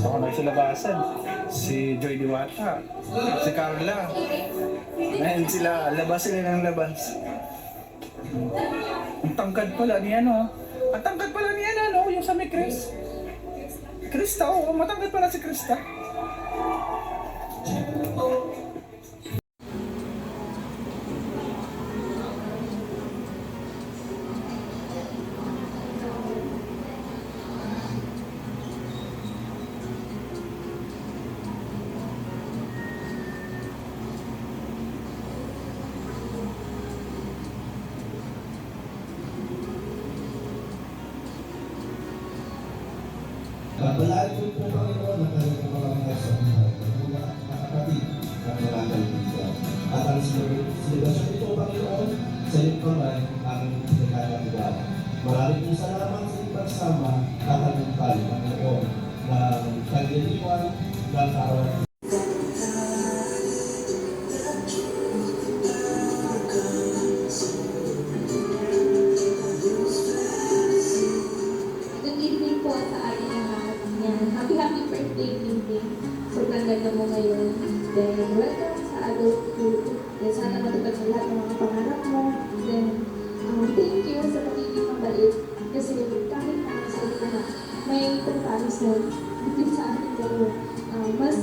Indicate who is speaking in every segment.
Speaker 1: Ako nagsilabasan. Si Joy Diwata. Si Carla. Ngayon sila, labas sila ng labas. Ang tangkad pala ni ano. Ang tangkad pala ni ano, yung sa may Chris. Krista, oo. Matangkad pala si Krista.
Speaker 2: Balaan po Panginoon ang kanyang mga sa buhay ng mga kapatid at mga kaibigan. At ang selebrasyon ito, Panginoon, sa iyong kamay ang pinagkakagawa. Maraming po salamat sa iyong pagsama at ang Panginoon ng kagiliwan ng araw.
Speaker 3: Happy birthday, Pinting. Sobrang ganda mo ngayon. Then, welcome sa adulthood. Then, sana matupad sa lahat ng mga pangarap mo. Then, thank you sa pagiging mabait. Kasi kahit na sa ka na, may comparison dito sa ating dalawa. Mas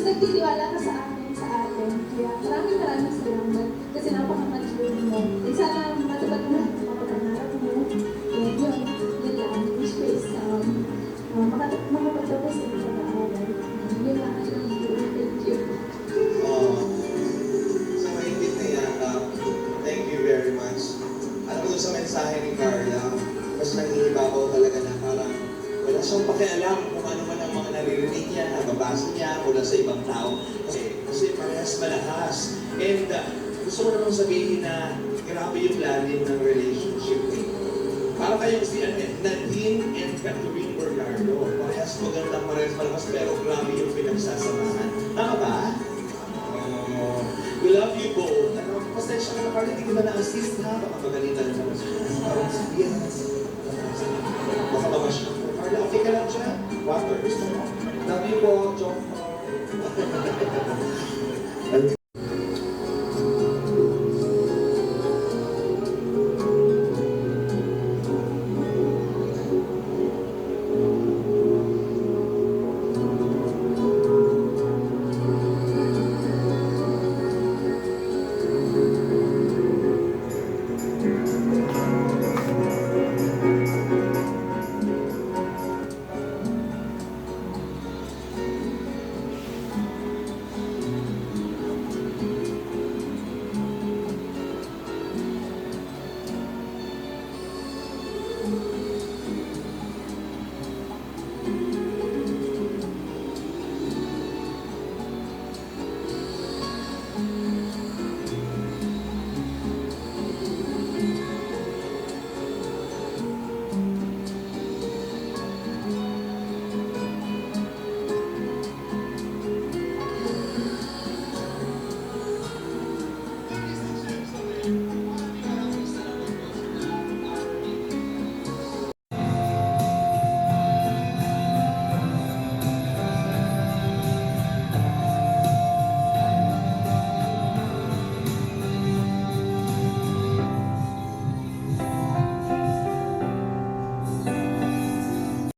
Speaker 3: nagtitiwala ka sa akin, Kaya maraming salamat. Kasi napaka-mature mo. Then, sana matupad mo lahat ng mga pangarap mo. And yun lang. Wish ko is makapagtapos sa pag-aaral. Yun lang ang thank you.
Speaker 4: Sa mahigpit na yakap, thank you very much. At kung sa mensahe ni Carla, mas nangihibabaw talaga na parang wala siyang pakialam kung ano man ang mga naririnig niya, nababasa niya mula sa ibang tao. Kasi parehas malakas. And gusto ko naman sabihin na grabe yung lalim ng relationship niyo. Parang kayong si Nadine and Catherine Bernardo. Parehas magandang, parehas malakas, pero grabe yung pinagsasamahan. Tama ba? We love you both. Pasensya ka na, Carla, hindi ko na na-assist ha. Baka magalitan ka na. Parang yes. Baka mamas ka. Carla, okay ka lang siya? Water, gusto mo? Love you po, Chok.